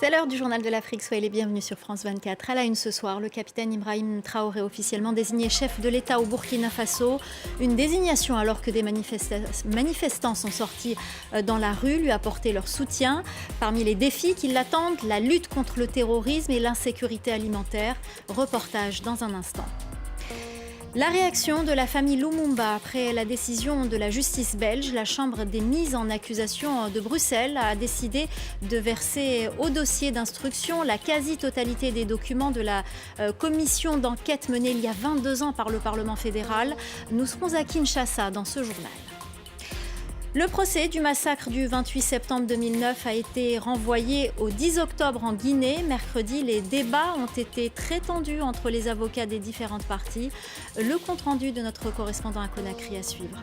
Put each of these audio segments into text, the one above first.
C'est l'heure du journal de l'Afrique, soyez les bienvenus sur France 24. À la une ce soir, le capitaine Ibrahim Traoré officiellement désigné chef de l'État au Burkina Faso. Une désignation alors que des manifestants sont sortis dans la rue, lui apporter leur soutien. Parmi les défis qui l'attendent, la lutte contre le terrorisme et l'insécurité alimentaire. Reportage dans un instant. La réaction de la famille Lumumba après la décision de la justice belge, la Chambre des mises en accusation de Bruxelles a décidé de verser au dossier d'instruction la quasi-totalité des documents de la commission d'enquête menée il y a 22 ans par le Parlement fédéral. Nous serons à Kinshasa dans ce journal. Le procès du massacre du 28 septembre 2009 a été renvoyé au 10 octobre en Guinée. Mercredi, les débats ont été très tendus entre les avocats des différentes parties. Le compte-rendu de notre correspondant à Conakry à suivre.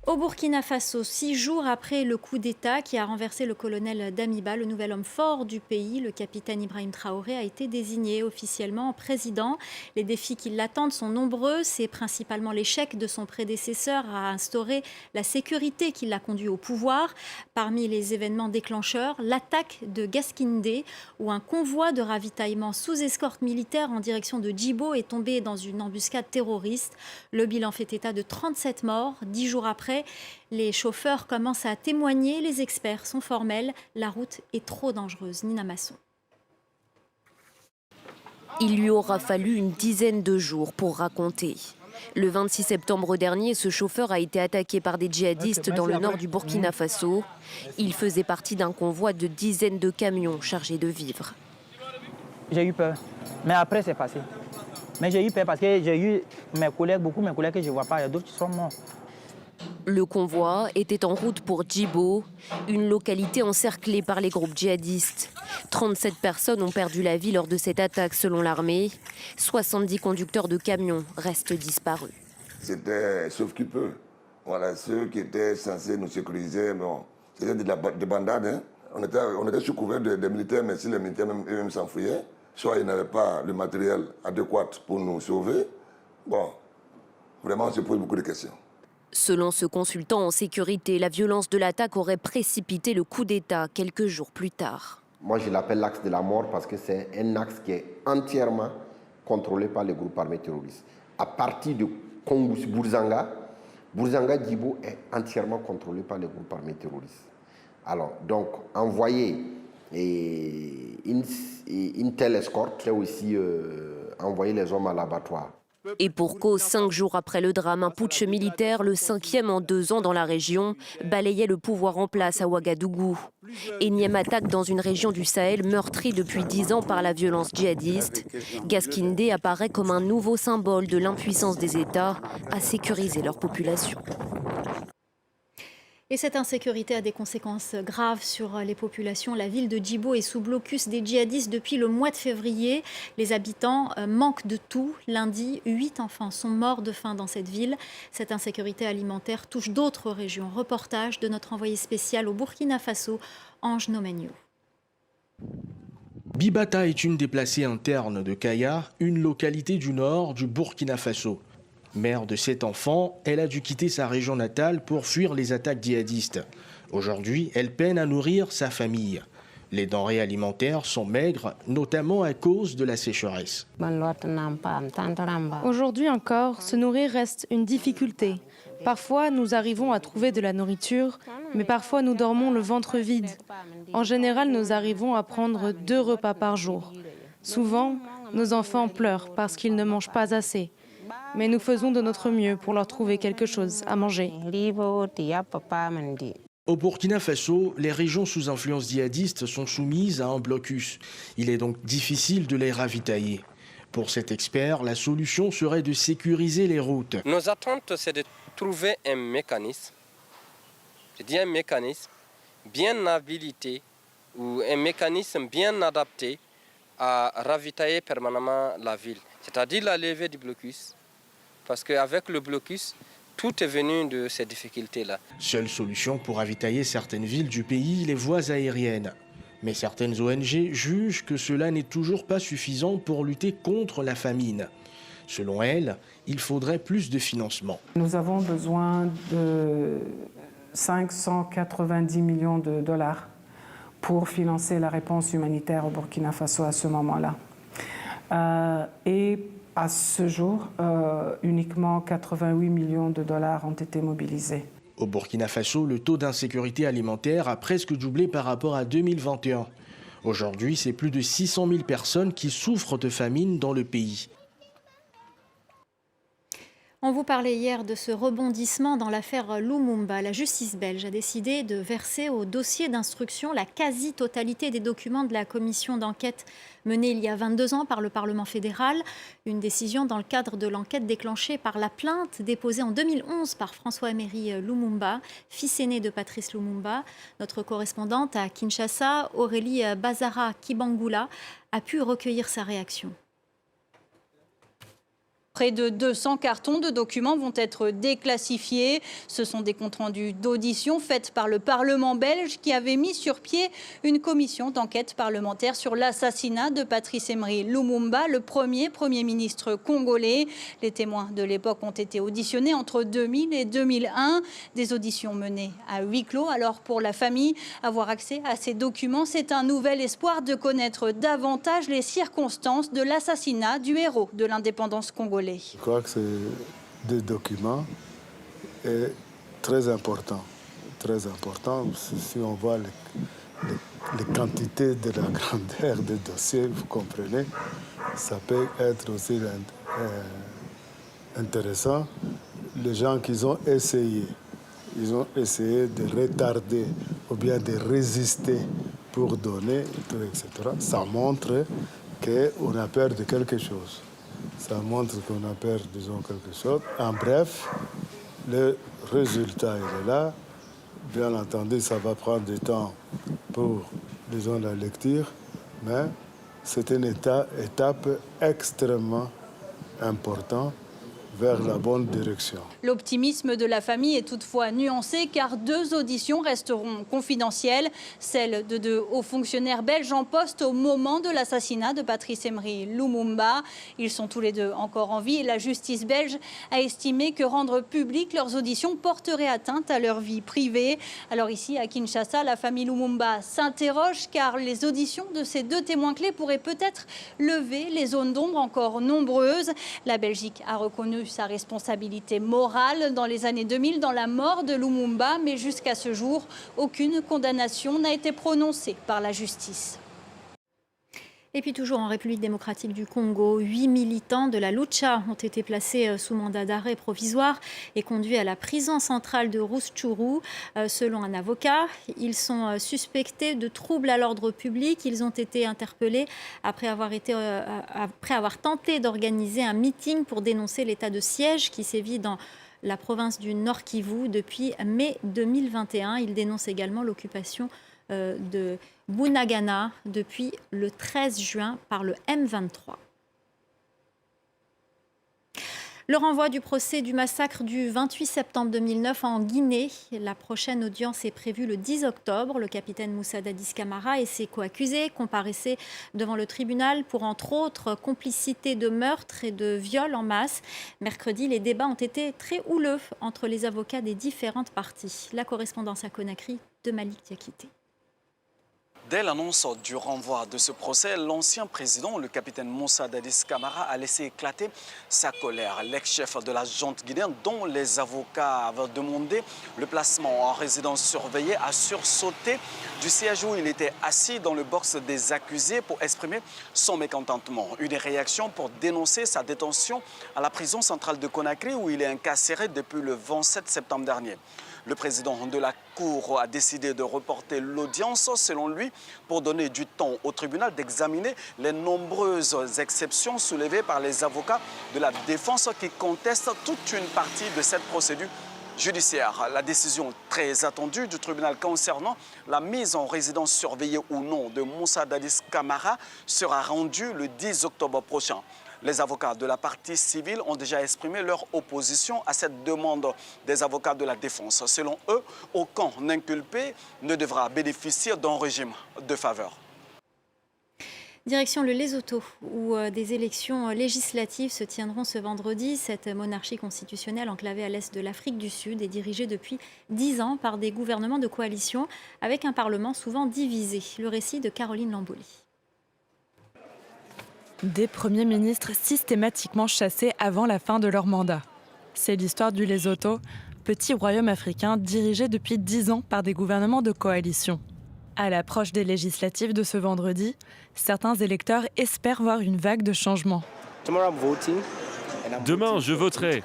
Au Burkina Faso, 6 jours après le coup d'État qui a renversé le colonel Damiba, le nouvel homme fort du pays, le capitaine Ibrahim Traoré, a été désigné officiellement président. Les défis qui l'attendent sont nombreux. C'est principalement l'échec de son prédécesseur à instaurer la sécurité qui l'a conduit au pouvoir. Parmi les événements déclencheurs, l'attaque de Gaskindé, où un convoi de ravitaillement sous escorte militaire en direction de Djibo est tombé dans une embuscade terroriste. Le bilan fait état de 37 morts. 10 jours après, les chauffeurs commencent à témoigner, les experts sont formels, la route est trop dangereuse. Nina Masson. Il lui aura fallu une dizaine de jours pour raconter. Le 26 septembre dernier, ce chauffeur a été attaqué par des djihadistes dans le nord du Burkina Faso. Il faisait partie d'un convoi de dizaines de camions chargés de vivres. J'ai eu peur, mais après c'est passé. Mais j'ai eu peur parce que j'ai eu beaucoup de mes collègues que je ne vois pas, il y a d'autres qui sont morts. Le convoi était en route pour Djibo, une localité encerclée par les groupes djihadistes. 37 personnes ont perdu la vie lors de cette attaque selon l'armée. 70 conducteurs de camions restent disparus. C'était sauf qui peut. Voilà, ceux qui étaient censés nous sécuriser, bon, c'était des bandades. Hein. On était sous couvert des militaires, mais si les militaires eux-mêmes s'enfuyaient, soit ils n'avaient pas le matériel adéquat pour nous sauver. Bon, vraiment, on se pose beaucoup de questions. Selon ce consultant en sécurité, la violence de l'attaque aurait précipité le coup d'État quelques jours plus tard. Moi, je l'appelle l'axe de la mort parce que c'est un axe qui est entièrement contrôlé par les groupes armés terroristes. À partir de Kongus-Bourzanga, Bourzanga-Djibo est entièrement contrôlé par les groupes armés terroristes. Alors, donc, envoyer une telle escorte, c'est aussi envoyer les hommes à l'abattoir. Et pour cause, 5 jours après le drame, un putsch militaire, le 5e en 2 ans dans la région, balayait le pouvoir en place à Ouagadougou. Énième attaque dans une région du Sahel meurtrie depuis 10 ans par la violence djihadiste. Gaskindé apparaît comme un nouveau symbole de l'impuissance des États à sécuriser leur population. Et cette insécurité a des conséquences graves sur les populations. La ville de Djibo est sous blocus des djihadistes depuis le mois de février. Les habitants manquent de tout. Lundi, 8 enfants sont morts de faim dans cette ville. Cette insécurité alimentaire touche d'autres régions. Reportage de notre envoyé spécial au Burkina Faso, Ange Nomagno. Bibata est une déplacée interne de Kaya, une localité du nord du Burkina Faso. Mère de 7 enfants, elle a dû quitter sa région natale pour fuir les attaques djihadistes. Aujourd'hui, elle peine à nourrir sa famille. Les denrées alimentaires sont maigres, notamment à cause de la sécheresse. Aujourd'hui encore, se nourrir reste une difficulté. Parfois, nous arrivons à trouver de la nourriture, mais parfois nous dormons le ventre vide. En général, nous arrivons à prendre 2 repas par jour. Souvent, nos enfants pleurent parce qu'ils ne mangent pas assez. Mais nous faisons de notre mieux pour leur trouver quelque chose à manger. Au Burkina Faso, les régions sous influence djihadiste sont soumises à un blocus. Il est donc difficile de les ravitailler. Pour cet expert, la solution serait de sécuriser les routes. Nos attentes, c'est de trouver un mécanisme, je dis un mécanisme bien habilité ou un mécanisme bien adapté à ravitailler permanemment la ville, c'est-à-dire la levée du blocus. Parce qu'avec le blocus, tout est venu de ces difficultés-là. Seule solution pour ravitailler certaines villes du pays, les voies aériennes. Mais certaines ONG jugent que cela n'est toujours pas suffisant pour lutter contre la famine. Selon elles, il faudrait plus de financement. Nous avons besoin 590 millions de dollars pour financer la réponse humanitaire au Burkina Faso à ce moment-là. Et à ce jour, uniquement 88 millions de dollars ont été mobilisés. Au Burkina Faso, le taux d'insécurité alimentaire a presque doublé par rapport à 2021. Aujourd'hui, c'est plus de 600 000 personnes qui souffrent de famine dans le pays. On vous parlait hier de ce rebondissement dans l'affaire Lumumba. La justice belge a décidé de verser au dossier d'instruction la quasi-totalité des documents de la commission d'enquête menée il y a 22 ans par le Parlement fédéral. Une décision dans le cadre de l'enquête déclenchée par la plainte déposée en 2011 par François-Emery Lumumba, fils aîné de Patrice Lumumba. Notre correspondante à Kinshasa, Aurélie Bazara-Kibangula, a pu recueillir sa réaction. Près de 200 cartons de documents vont être déclassifiés. Ce sont des comptes rendus d'audition faites par le Parlement belge qui avait mis sur pied une commission d'enquête parlementaire sur l'assassinat de Patrice Emery Lumumba, le premier Premier ministre congolais. Les témoins de l'époque ont été auditionnés entre 2000 et 2001. Des auditions menées à huis clos. Alors pour la famille, avoir accès à ces documents, c'est un nouvel espoir de connaître davantage les circonstances de l'assassinat du héros de l'indépendance congolaise. Je crois que c'est des documents très importants. Très importants. Si on voit les quantités de la grandeur des dossiers, vous comprenez, ça peut être aussi intéressant. Les gens qui ont essayé, de retarder ou bien de résister pour donner, etc. Ça montre qu'on a peur de quelque chose. Ça montre qu'on a peur, disons, quelque chose. En bref, le résultat il est là. Bien entendu, ça va prendre du temps pour, disons, la lecture, mais c'est une étape extrêmement importante vers la bonne direction. L'optimisme de la famille est toutefois nuancé car 2 auditions resteront confidentielles. Celle de 2 hauts fonctionnaires belges en poste au moment de l'assassinat de Patrice Emery Lumumba. Ils sont tous les 2 encore en vie et la justice belge a estimé que rendre publiques leurs auditions porterait atteinte à leur vie privée. Alors ici, à Kinshasa, la famille Lumumba s'interroge car les auditions de ces 2 témoins clés pourraient peut-être lever les zones d'ombre encore nombreuses. La Belgique a reconnu sa responsabilité morale dans les années 2000 dans la mort de Lumumba, mais jusqu'à ce jour, aucune condamnation n'a été prononcée par la justice. Et puis toujours en République démocratique du Congo, 8 militants de la Lucha ont été placés sous mandat d'arrêt provisoire et conduits à la prison centrale de Rutshuru. Selon un avocat, ils sont suspectés de troubles à l'ordre public. Ils ont été interpellés après avoir tenté d'organiser un meeting pour dénoncer l'état de siège qui sévit dans la province du Nord Kivu depuis mai 2021. Ils dénoncent également l'occupation de Bunagana depuis le 13 juin par le M23. Le renvoi du procès du massacre du 28 septembre 2009 en Guinée. La prochaine audience est prévue le 10 octobre. Le capitaine Moussa Dadis Camara et ses coaccusés comparaissaient devant le tribunal pour, entre autres, complicité de meurtre et de viol en masse. Mercredi, les débats ont été très houleux entre les avocats des différentes parties. La correspondance à Conakry de Malik Diakité. Dès l'annonce du renvoi de ce procès, l'ancien président, le capitaine Moussa Dadis Camara, a laissé éclater sa colère. L'ex-chef de la junte guinéenne, dont les avocats avaient demandé le placement en résidence surveillée, a sursauté du siège où il était assis dans le box des accusés pour exprimer son mécontentement. Une réaction pour dénoncer sa détention à la prison centrale de Conakry où il est incarcéré depuis le 27 septembre dernier. Le président de la Cour a décidé de reporter l'audience, selon lui, pour donner du temps au tribunal d'examiner les nombreuses exceptions soulevées par les avocats de la défense qui contestent toute une partie de cette procédure judiciaire. La décision très attendue du tribunal concernant la mise en résidence surveillée ou non de Moussa Dadis Camara sera rendue le 10 octobre prochain. Les avocats de la partie civile ont déjà exprimé leur opposition à cette demande des avocats de la défense. Selon eux, aucun inculpé ne devra bénéficier d'un régime de faveur. Direction le Lesotho, où des élections législatives se tiendront ce vendredi. Cette monarchie constitutionnelle enclavée à l'est de l'Afrique du Sud est dirigée depuis 10 ans par des gouvernements de coalition, avec un parlement souvent divisé. Le récit de Caroline Lamboli. Des premiers ministres systématiquement chassés avant la fin de leur mandat. C'est l'histoire du Lesotho, petit royaume africain dirigé depuis 10 ans par des gouvernements de coalition. À l'approche des législatives de ce vendredi, certains électeurs espèrent voir une vague de changements. Demain, je voterai.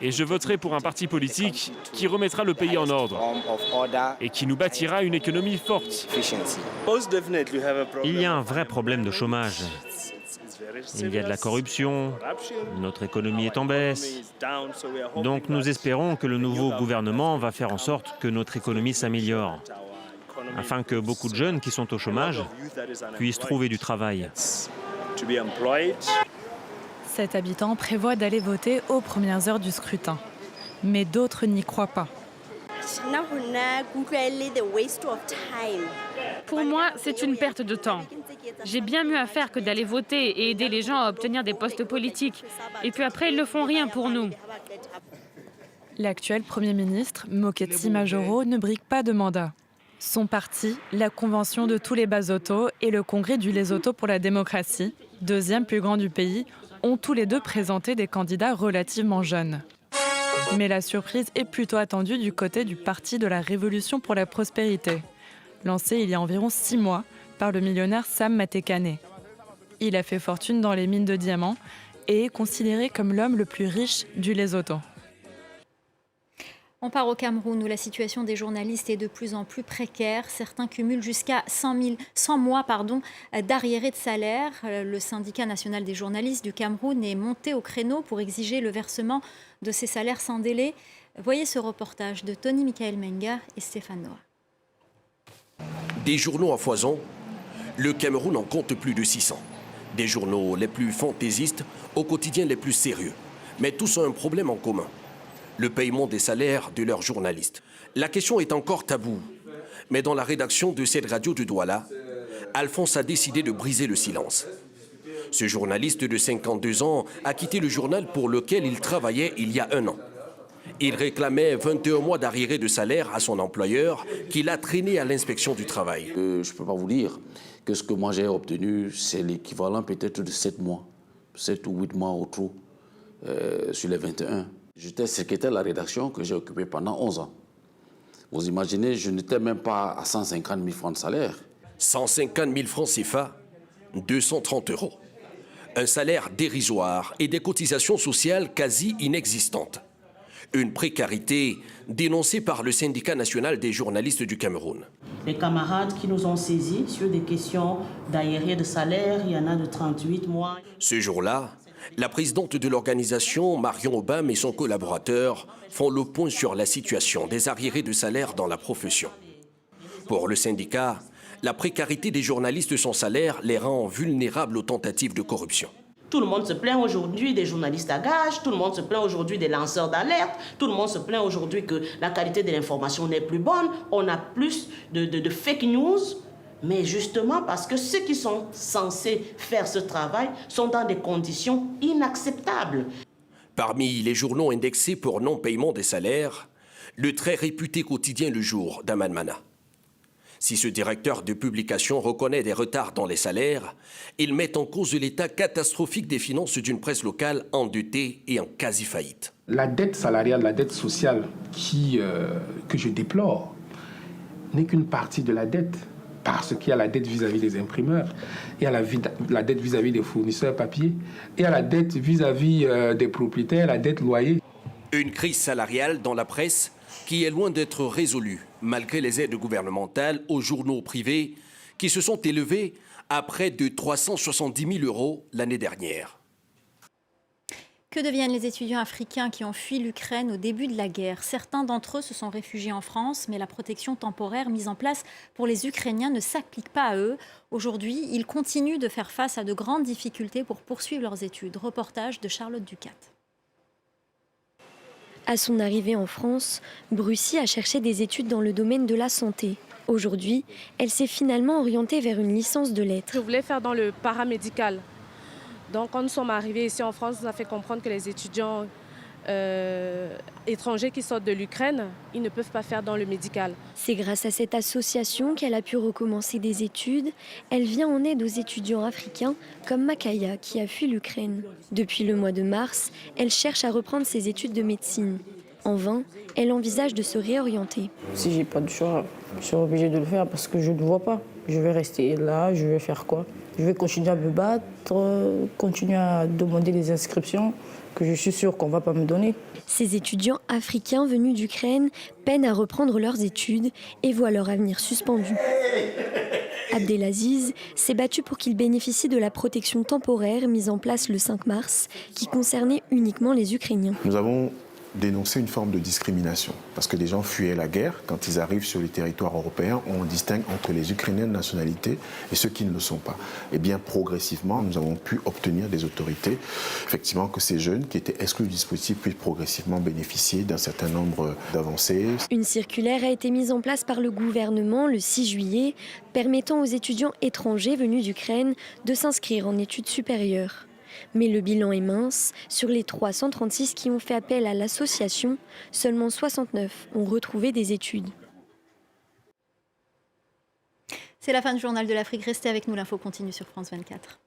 Et je voterai pour un parti politique qui remettra le pays en ordre et qui nous bâtira une économie forte. Il y a un vrai problème de chômage. Il y a de la corruption, notre économie est en baisse. Donc nous espérons que le nouveau gouvernement va faire en sorte que notre économie s'améliore, afin que beaucoup de jeunes qui sont au chômage puissent trouver du travail. Cet habitant prévoit d'aller voter aux premières heures du scrutin. Mais d'autres n'y croient pas. Pour moi, c'est une perte de temps. J'ai bien mieux à faire que d'aller voter et aider les gens à obtenir des postes politiques. Et puis après, ils ne font rien pour nous. L'actuel Premier ministre, Moketsi Majoro, ne brigue pas de mandat. Son parti, la Convention de tous les Basotho et le Congrès du Lesotho pour la démocratie, deuxième plus grand du pays, ont tous les deux présenté des candidats relativement jeunes. Mais la surprise est plutôt attendue du côté du Parti de la Révolution pour la prospérité, lancé il y a environ 6 mois par le millionnaire Sam Matekane. Il a fait fortune dans les mines de diamants et est considéré comme l'homme le plus riche du Lesotho. On part au Cameroun où la situation des journalistes est de plus en plus précaire. Certains cumulent jusqu'à 100 mois d'arriérés de salaire. Le syndicat national des journalistes du Cameroun est monté au créneau pour exiger le versement de ces salaires sans délai. Voyez ce reportage de Tony Michael Menga et Stéphane Noah. Des journaux à foison, le Cameroun en compte plus de 600. Des journaux les plus fantaisistes aux quotidiens les plus sérieux. Mais tous ont un problème en commun. Le paiement des salaires de leurs journalistes. La question est encore taboue. Mais dans la rédaction de cette radio de Douala, Alphonse a décidé de briser le silence. Ce journaliste de 52 ans a quitté le journal pour lequel il travaillait il y a 1 an. Il réclamait 21 mois d'arriérés de salaire à son employeur qu'il a traîné à l'inspection du travail. Je ne peux pas vous dire que ce que moi j'ai obtenu, c'est l'équivalent peut-être de 7 mois, 7 ou 8 mois au trou sur les 21. J'étais secrétaire de la rédaction que j'ai occupé pendant 11 ans. Vous imaginez, je n'étais même pas à 150 000 francs de salaire. 150 000 francs CFA, 230 €. Un salaire dérisoire et des cotisations sociales quasi inexistantes. Une précarité dénoncée par le syndicat national des journalistes du Cameroun. Les camarades qui nous ont saisis sur des questions d'arriérés de salaire, il y en a de 38 mois. Ce jour-là, la présidente de l'organisation, Marion Obam, et son collaborateur font le point sur la situation des arriérés de salaire dans la profession. Pour le syndicat, la précarité des journalistes sans salaire les rend vulnérables aux tentatives de corruption. Tout le monde se plaint aujourd'hui des journalistes à gages, tout le monde se plaint aujourd'hui des lanceurs d'alerte, tout le monde se plaint aujourd'hui que la qualité de l'information n'est plus bonne, on a plus de fake news. Mais justement parce que ceux qui sont censés faire ce travail sont dans des conditions inacceptables. Parmi les journaux indexés pour non-paiement des salaires, le très réputé quotidien Le Jour d'Amanmana. Si ce directeur de publication reconnaît des retards dans les salaires, il met en cause l'état catastrophique des finances d'une presse locale endettée et en quasi-faillite. La dette salariale, la dette sociale que je déplore n'est qu'une partie de la dette. Parce qu'il y a la dette vis-à-vis des imprimeurs, il y a la dette vis-à-vis des fournisseurs papier, il y a la dette vis-à-vis des propriétaires, la dette loyer. Une crise salariale dans la presse qui est loin d'être résolue, malgré les aides gouvernementales aux journaux privés qui se sont élevées à près de 370 000 € l'année dernière. Que deviennent les étudiants africains qui ont fui l'Ukraine au début de la guerre? Certains d'entre eux se sont réfugiés en France, mais la protection temporaire mise en place pour les Ukrainiens ne s'applique pas à eux. Aujourd'hui, ils continuent de faire face à de grandes difficultés pour poursuivre leurs études. Reportage de Charlotte Ducat. À son arrivée en France, Brucy a cherché des études dans le domaine de la santé. Aujourd'hui, elle s'est finalement orientée vers une licence de lettres. Je voulais faire dans le paramédical. Donc quand nous sommes arrivés ici en France, ça fait comprendre que les étudiants étrangers qui sortent de l'Ukraine, ils ne peuvent pas faire dans le médical. C'est grâce à cette association qu'elle a pu recommencer des études. Elle vient en aide aux étudiants africains comme Makaya qui a fui l'Ukraine. Depuis le mois de mars, elle cherche à reprendre ses études de médecine. En vain, elle envisage de se réorienter. Si j'ai pas de choix, je suis obligée de le faire parce que je ne vois pas. Je vais rester là, je vais faire quoi? Je vais continuer à me battre, continuer à demander des inscriptions que je suis sûre qu'on ne va pas me donner. Ces étudiants africains venus d'Ukraine peinent à reprendre leurs études et voient leur avenir suspendu. Abdelaziz s'est battu pour qu'ils bénéficient de la protection temporaire mise en place le 5 mars, qui concernait uniquement les Ukrainiens. Nous avons dénoncé une forme de discrimination, parce que les gens fuyaient la guerre. Quand ils arrivent sur les territoires européens, on distingue entre les Ukrainiens de nationalité et ceux qui ne le sont pas. Et bien progressivement, nous avons pu obtenir des autorités, effectivement, que ces jeunes qui étaient exclus du dispositif puissent progressivement bénéficier d'un certain nombre d'avancées. Une circulaire a été mise en place par le gouvernement le 6 juillet, permettant aux étudiants étrangers venus d'Ukraine de s'inscrire en études supérieures. Mais le bilan est mince. Sur les 336 qui ont fait appel à l'association, seulement 69 ont retrouvé des études. C'est la fin du journal de l'Afrique. Restez avec nous, l'info continue sur France 24.